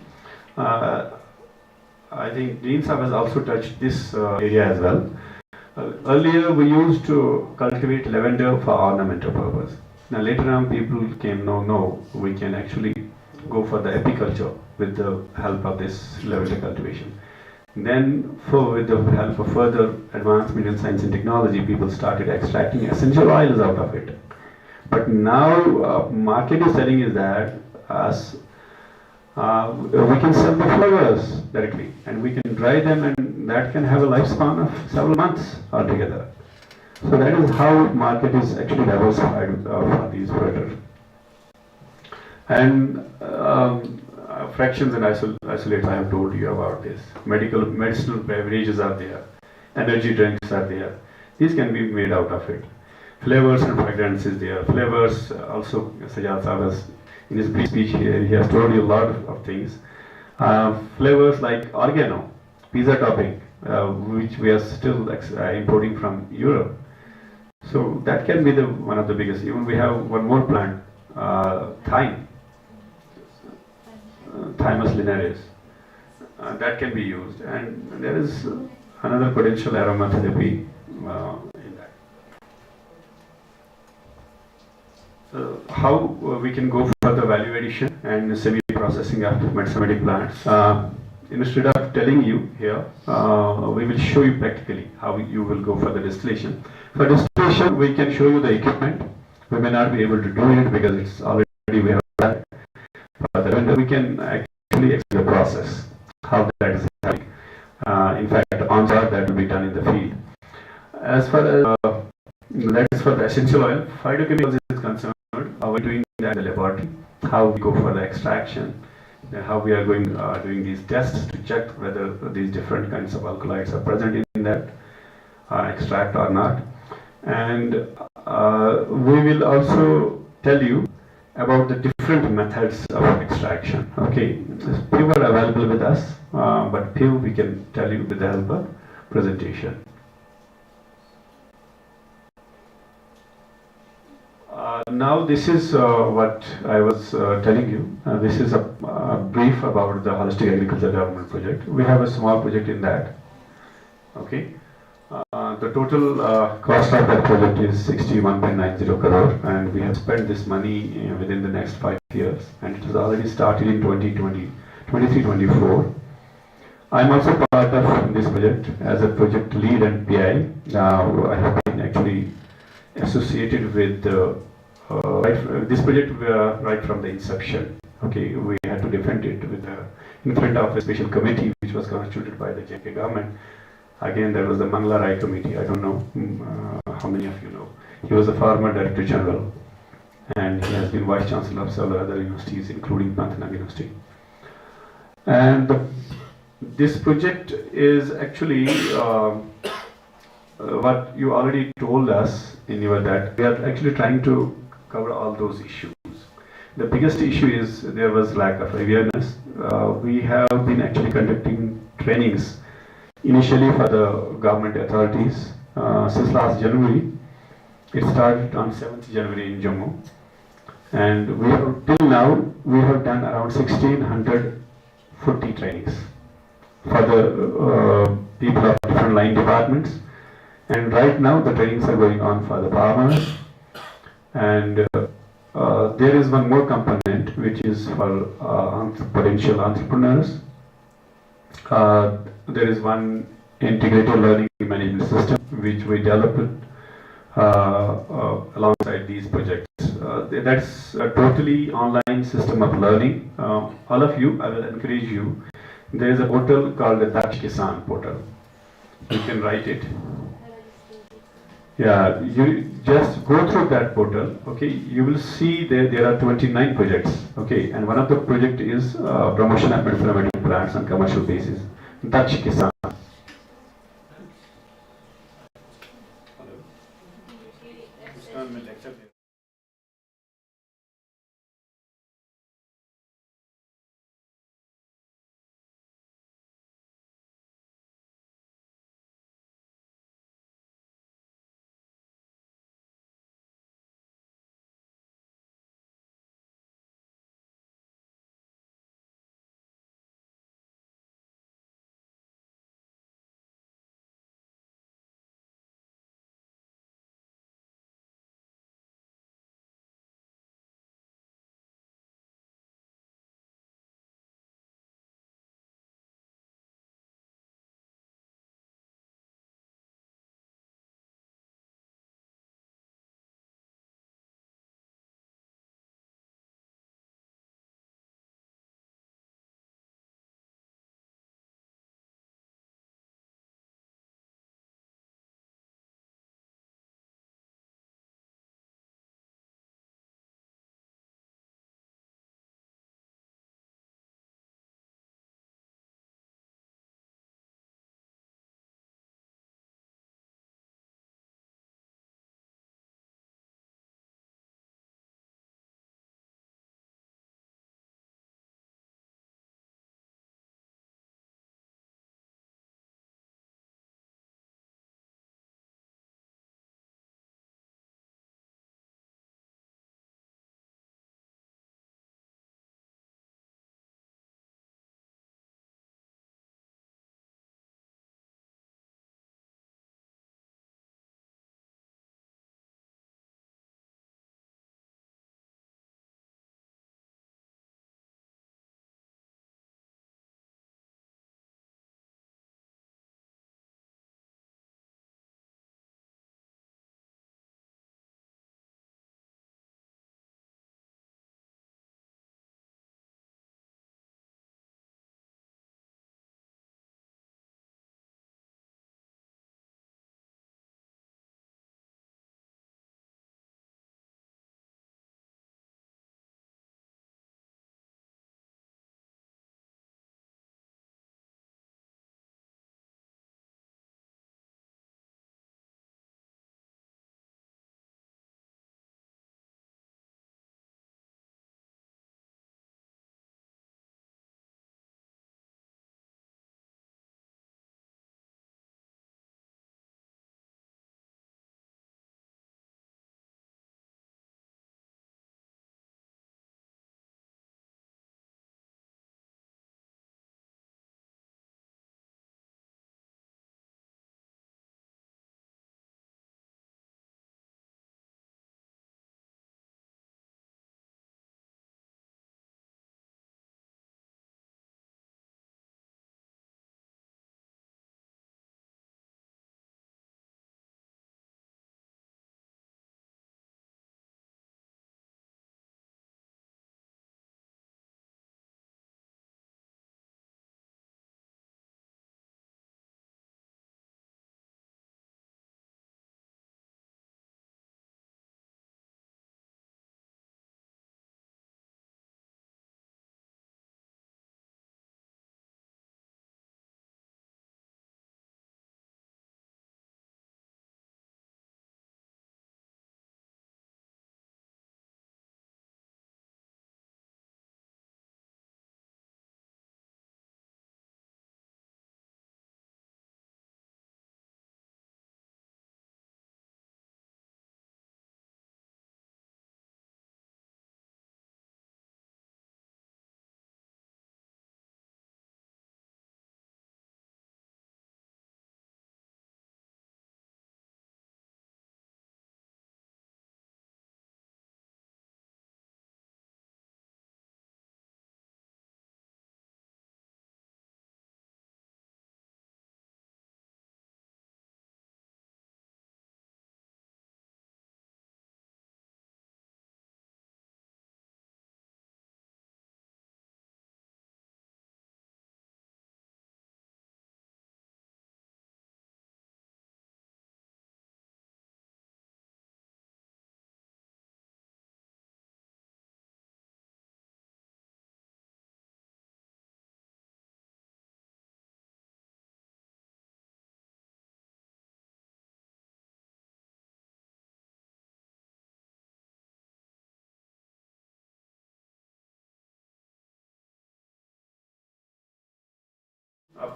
S3: I think Dean Saab has also touched this area as well. Earlier we used to cultivate lavender for ornamental purpose. Now later on people came, no, we can actually go for the apiculture with the help of this lavender cultivation. Then, with the help of further advancement in science and technology, people started extracting essential oils out of it. But now, market is telling is that we can sell the flowers directly, and we can dry them, and that can have a lifespan of several months altogether. So that is how market is actually diversified for these products. And fractions and isolates, I have told you about this. Medicinal beverages are there. Energy drinks are there. These can be made out of it. Flavors and fragrances there. Flavors also, Sajjad Saab has, in his brief speech here, he has told you a lot of things. Flavors like oregano, pizza topping, which we are still importing from Europe. So that can be one of the biggest. Even we have one more plant, thyme. Thymus linearis, that can be used, and there is another potential aromatherapy in that. How we can go for the value addition and semi-processing of medicinal plants. Instead of telling you here, we will show you practically how you will go for the distillation. For distillation, we can show you the equipment. We may not be able to do it because it's already we have that. But we can actually explain the process, how that is happening. In fact, on site that will be done in the field. As far as that is for the essential oil, phytochemicals is concerned, how we are doing that in the laboratory, how we go for the extraction, how we are going doing these tests to check whether these different kinds of alkaloids are present in that extract or not. And we will also tell you about the different methods of extraction. Okay, few are available with us, but few we can tell you with the help of presentation. Now this is what I was telling you. This is a brief about the Holistic Agriculture Development Project. We have a small project in that. Okay, The total cost of that project is 61.90 crore, and we have spent this money within the next 5 years, and it has already started in 2020, 23-24. I'm also part of this project as a project lead and PI. I have been actually associated with this project right from the inception. Okay, we had to defend it with in front of a special committee which was constituted by the JK government. Again, there was the Mangla Rai committee. I don't know how many of you know. He was the former Director General, and he has been Vice Chancellor of several other universities, including Panthanam University. And this project is actually what you already told us in your that we are actually trying to cover all those issues. The biggest issue is there was lack of awareness. We have been actually conducting trainings initially for the government authorities since last January. It started on 7th January in Jammu, and we have till now we have done around 1640 trainings for the people of different line departments, and right now the trainings are going on for the farmers, and there is one more component which is for potential entrepreneurs. There is one integrated learning management system which we developed alongside these projects. That's a totally online system of learning. All of you, I will encourage you. There is a portal called the Daksh Kisan portal. You can write it. Yeah, you just go through that portal. Okay, you will see there are 29 projects. Okay, and one of the project is promotion of medicinal plants on commercial basis. Daksh Kisan. Hello.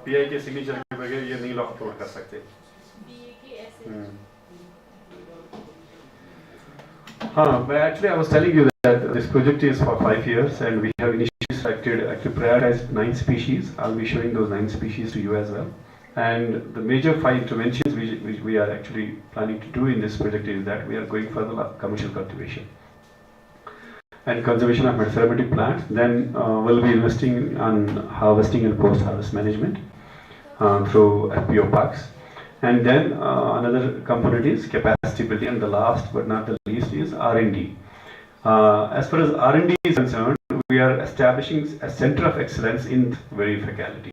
S3: PI के signature के बगैर ये नहीं lock upload कर सकते। Actually, I was telling you that this project is for 5 years, and we have initially selected, actually prioritized 9 species. I'll be showing those 9 species to you as well. And the major 5 interventions which we are actually planning to do in this project is that we are going for the commercial cultivation and conservation of aromatic plants. Then we'll be investing on harvesting and post-harvest management through FPO parks. And then another component is capacity building, and the last but not the least is R&D. As far as R&D is concerned, we are establishing a center of excellence in very faculty.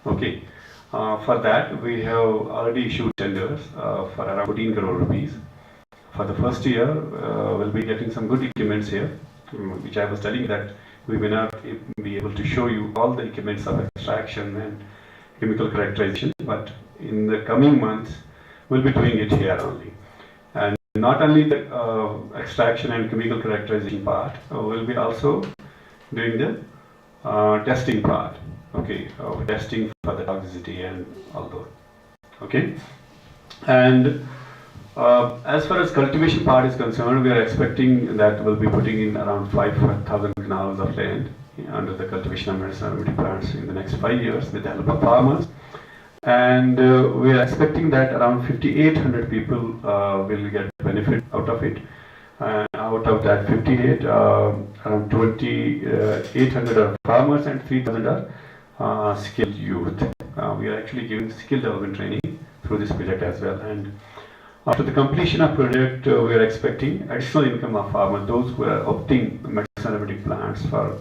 S3: Okay. For that, we have already issued tenders for around 14 crore rupees. For the first year, we'll be getting some good equipments here, which I was telling that we may not be able to show you all the equipments of extraction and chemical characterization, but in the coming months, we'll be doing it here only. And not only the extraction and chemical characterization part, we'll be also doing the testing part. Okay, testing for the toxicity and all those. Okay, and as far as cultivation part is concerned, we are expecting that we'll be putting in around 5,000 canals of land under the cultivation of aromatic plants in the next 5 years with the help of farmers. And we are expecting that around 5,800 people will get benefit out of it. And out of that 58, around 2,800 are farmers and 3,000 are skilled youth. We are actually giving skill development training through this project as well. And after the completion of project, we are expecting additional income of farmers. Those who are opting medicinal aromatic plants for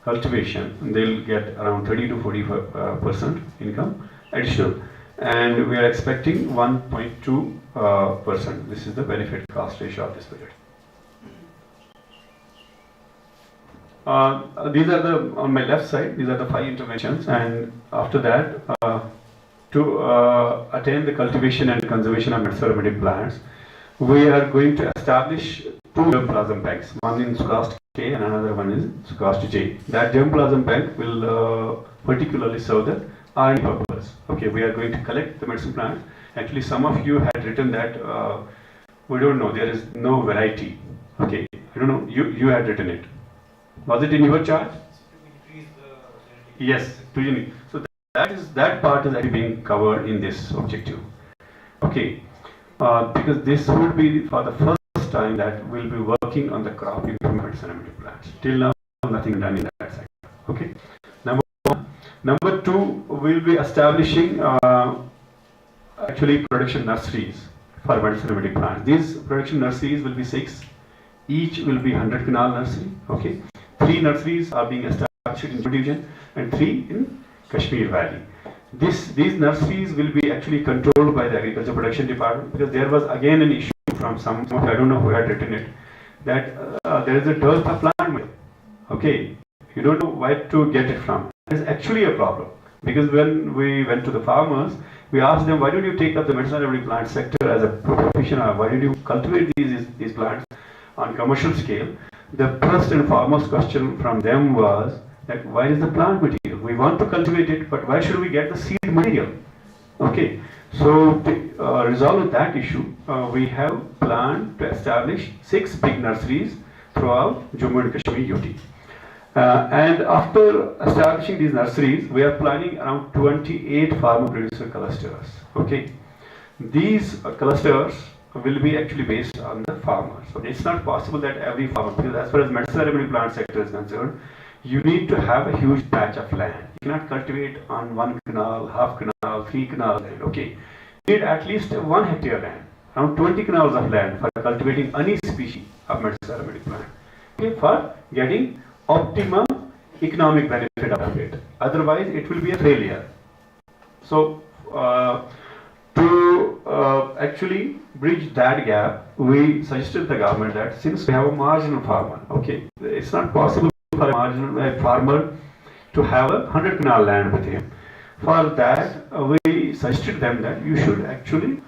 S3: cultivation, they'll get around 30 to 40% income additional. And we are expecting 1.2%. This is the benefit cost ratio of this project. These are the, on my left side, these are the 5 interventions, and after that, to attain the cultivation and conservation of aromatic plants, we are going to establish 2 germplasm banks, one in SKUAST-K and another one is SKUAST-J. That germplasm bank will particularly serve the R&D purpose. Okay, we are going to collect the medicine plants. Actually, some of you had written that we don't know, there is no variety. Okay, I don't know, you had written it. Was it in your chart? Yes, so that part is actually being covered in this objective. Okay, because this would be for the first time that we'll be working on the crop improvement aromatic plants. Till now, nothing done in that sector. Okay. Number 2, we'll be establishing actually production nurseries for medicinal aromatic plants. These production nurseries will be 6. Each will be 100 canal nursery. Okay. 3 nurseries are being established in Jammu division and 3 in Kashmir Valley. These nurseries will be actually controlled by the Agriculture Production Department, because there was again an issue from some of you, I don't know who had written it, that there is a dearth of plant material. Okay, you don't know where to get it from. It's actually a problem, because when we went to the farmers, we asked them, why don't you take up the medicinal aromatic plant sector as a profession, or why did you cultivate these plants on commercial scale? The first and foremost question from them was that why is the plant material? We want to cultivate it, but why should we get the seed material? Okay, so to resolve that issue, we have planned to establish 6 big nurseries throughout Jammu and Kashmir UT. And after establishing these nurseries, we are planning around 28 farmer producer clusters. Okay, these clusters will be actually based on the farmers. So it's not possible that every farmer, because as far as medicinal aromatic plant sector is concerned, you need to have a huge patch of land. You cannot cultivate on 1 canal, half canal, 3 canal land. Okay, you need at least 1 hectare land, around 20 canals of land for cultivating any species of medicinal aromatic plant. Okay, for getting optimum economic benefit out of it. Otherwise, it will be a failure. So, to actually bridge that gap, we suggested the government that since we have a marginal farmer, okay, it's not possible for a marginal farmer to have 100 canal land with him. For that, we suggested them that you should actually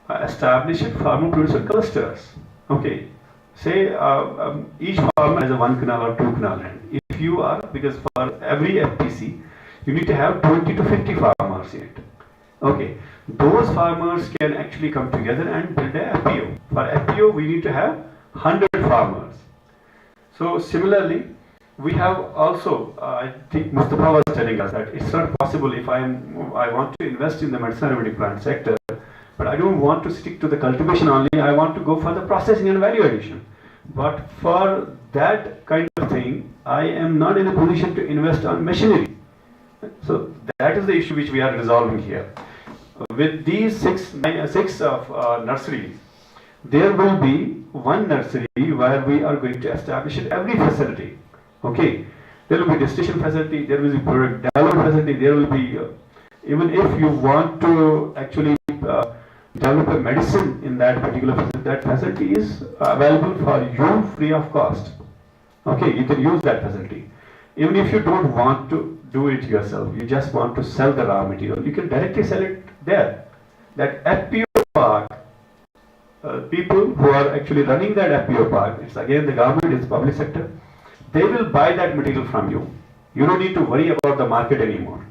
S3: establish farmer producer clusters. Okay, say each farmer has a 1 canal or 2 canal land. If you are, because for every FPC, you need to have 20 to 50 farmers in it. Okay, those farmers can actually come together and build a FPO. For FPO, we need to have 100 farmers. So similarly, we have also, I think Mustafa was telling us that it's not possible if I want to invest in the medicinal aromatic plant sector, but I don't want to stick to the cultivation only, I want to go for the processing and value addition. But for that kind of thing, I am not in a position to invest on machinery. So that is the issue which we are resolving here. With these six nurseries, there will be one nursery where we are going to establish in every facility. Okay, there will be distillation facility, there will be product development facility, there will be even if you want to actually develop a medicine in that particular facility, that facility is available for you free of cost. Okay, you can use that facility. Even if you don't want to do it yourself, you just want to sell the raw material, you can directly sell it there. That FPO park, people who are actually running that FPO park, it's again the government, it's public sector, they will buy that material from you. You don't need to worry about the market anymore.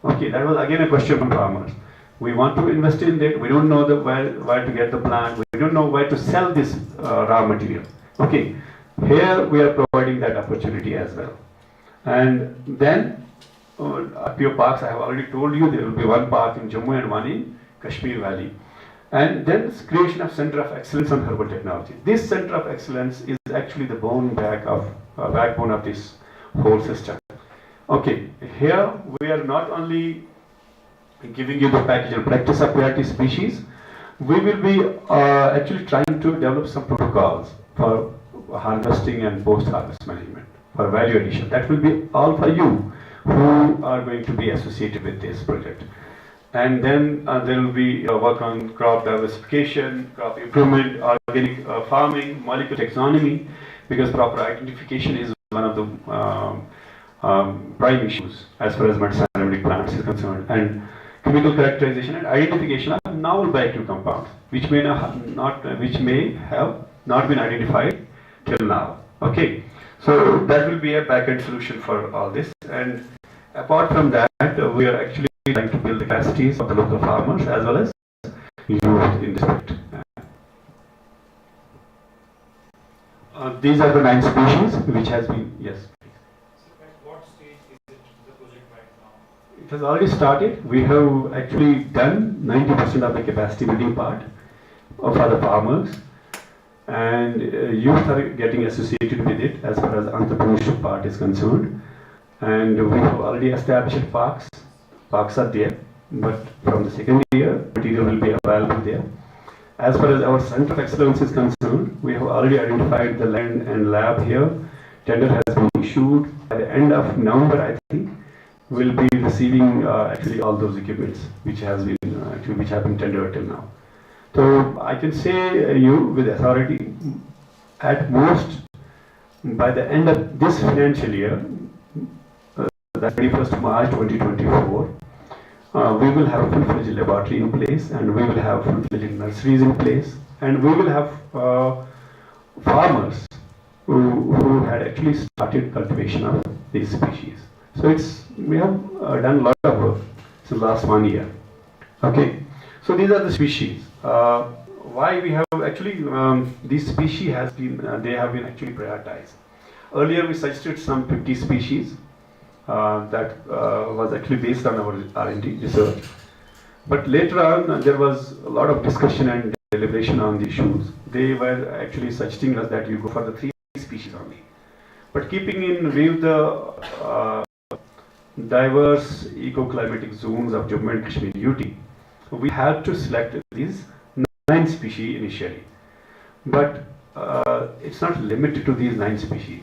S3: Okay, that was again a question from farmers. We want to invest in that, we don't know where to get the plant, we don't know where to sell this raw material. Okay, here we are providing that opportunity as well. And then FPO parks, I have already told you, there will be one park in Jammu and one in Kashmir Valley. And then creation of Center of Excellence on Herbal Technology. This Center of Excellence is actually the backbone of this whole system. Okay, here we are not only giving you the package and practice of priority species, we will be actually trying to develop some protocols for harvesting and post-harvest management, for value addition. That will be all for you who are going to be associated with this project. And then there will be work on crop diversification, crop improvement, organic farming, molecular taxonomy, because proper identification is one of the prime issues as far as medicinal aromatic plants is concerned. And chemical characterization and identification of novel bioactive compounds, which may have not been identified till now. Okay, so that will be a back-end solution for all this. And apart from that, we are actually trying to build the capacities of the local farmers as well as youth in this project. These are the 9 species which has been, yes.
S6: So at what stage is it the project right now?
S3: It has already started. We have actually done 90% of the capacity building part for the farmers, and youth are getting associated with it as far as entrepreneurship part is concerned. And we have already established parks. Parks are there, but from the second year, material will be available there. As far as our Center of Excellence is concerned, we have already identified the land and lab here. Tender has been issued. By the end of November, I think, we'll be receiving actually all those equipments which have been tendered till now. So I can say you with authority, at most by the end of this financial year, the 31st March 2024, we will have a full-fledged laboratory in place, and we will have full-fledged nurseries in place, and we will have farmers who had actually started cultivation of these species. So we have done a lot of work since last 1 year. Okay, so these are the species. Why we have actually these species have been actually prioritized. Earlier we suggested some 50 species. That was actually based on our R&D research. But later on, there was a lot of discussion and deliberation on the issues. They were actually suggesting us that you go for the 3 species only. But keeping in view the diverse eco-climatic zones of Jammu and Kashmir UT, we had to select these 9 species initially. But it's not limited to these 9 species.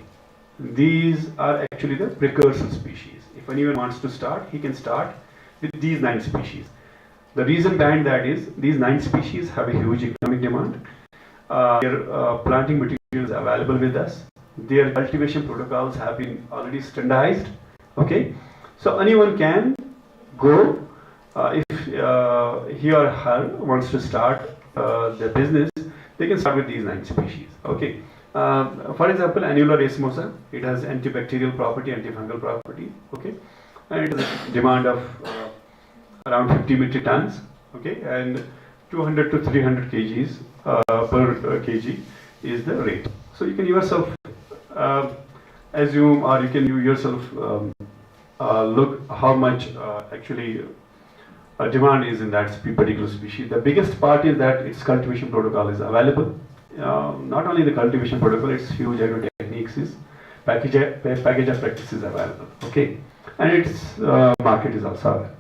S3: These are actually the precursor species. If anyone wants to start, he can start with these 9 species. The reason behind that is these 9 species have a huge economic demand. Their planting materials are available with us. Their cultivation protocols have been already standardized. Okay, so anyone can go if he or her wants to start their business, they can start with these 9 species. Okay. For example, Annular racemosa, it has antibacterial property, antifungal property. Okay, and it is a demand of around 50 metric tons, okay, and 200 to 300 kgs per kg is the rate. So you can yourself assume, or you can yourself look how much actually demand is in that particular species. The biggest part is that its cultivation protocol is available. Not only the cultivation protocol, its huge agro-techniques is package of practice is available. Okay, and its market is also available.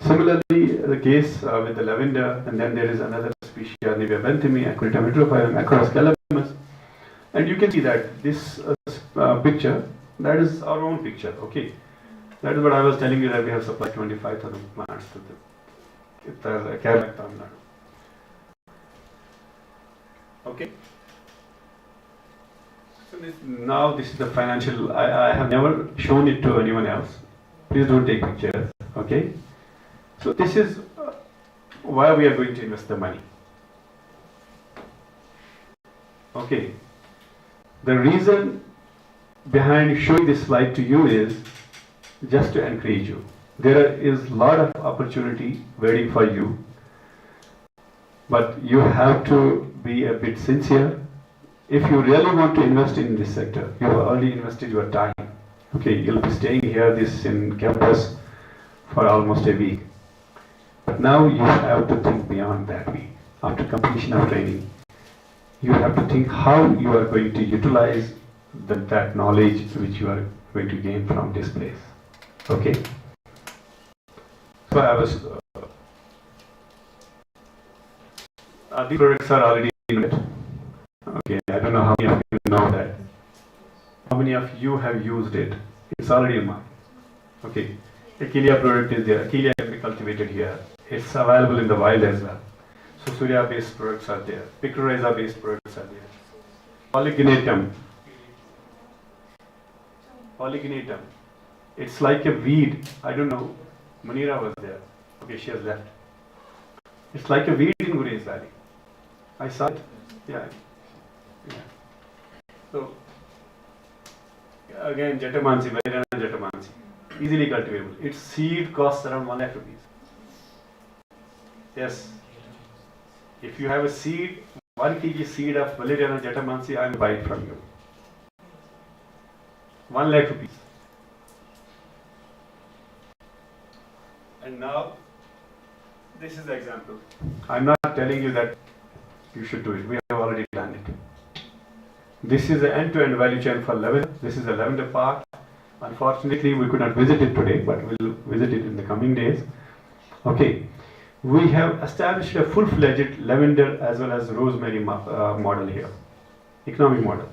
S3: Similarly, the case with the lavender, and then there is another species, Nivea benthami, Aquilita metrophyllum, Across calamus, and you can see that this picture, that is our own picture. Okay, that is what I was telling you, that we have supplied 25,000 plants to the Kerala, Tamil Nadu. Okay. So now this is the financial. I have never shown it to anyone else. Please don't take pictures. Okay. So this is why we are going to invest the money. Okay. The reason behind showing this slide to you is just to encourage you. There is a lot of opportunity waiting for you, but you have to be a bit sincere. If you really want to invest in this sector, you have already invested your time. Okay, you'll be staying here in campus for almost a week. But now you have to think beyond that week. After completion of training, you have to think how you are going to utilize that knowledge which you are going to gain from this place. Okay? So I was... these products are already in it. Okay, I don't know how many of you know that. How many of you have used it? It's already in market. Okay. Achillea product is there. Achillea can be cultivated here. It's available in the wild as well. So Surya based products are there. Pictoriza based products are there. Polygnatum. Polygnatum. It's like a weed. I don't know. Munira was there. Okay, she has left. It's like a weed in Gurez Valley. I saw it. Yeah. So again, Jatamansi, Valeriana Jatamansi, easily cultivable. Its seed costs around 1 lakh rupees. Yes. If you have a seed, 1 kg seed of Valeriana Jatamansi, I will buy it from you. 1 lakh rupees. And now, this is the example. I'm not telling you that you should do it. We have already done it. This is the end-to-end value chain for lavender. This is the lavender park. Unfortunately, we could not visit it today, but we'll visit it in the coming days. Okay. We have established a full-fledged lavender as well as rosemary model here. Economic model.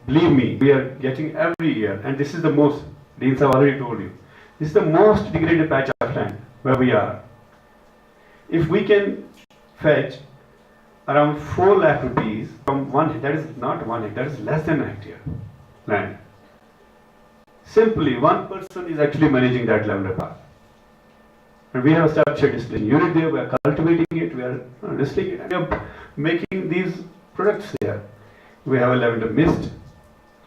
S3: Believe me, we are getting every year, and this is the most, Deans have already told you, this is the most degraded patch of land where we are. If we can fetch around 4 lakh rupees from that is not 1 hectare, that is less than a hectare land. Simply, one person is actually managing that lavender park. And we have established a distilling unit there, we are cultivating it, we are distilling it, and we are making these products there. We have a lavender mist,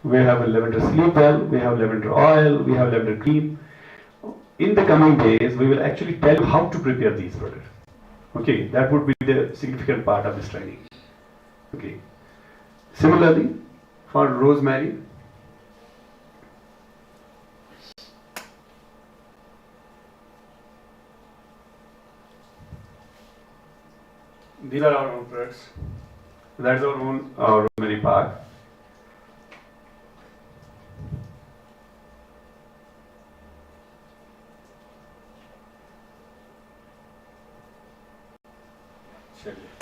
S3: we have a lavender sleep well, we have lavender oil, we have lavender cream. In the coming days, we will actually tell you how to prepare these products. Okay, that would be the significant part of this training. Okay. Similarly, for rosemary, these are our own products. That is our own rosemary park. चलिए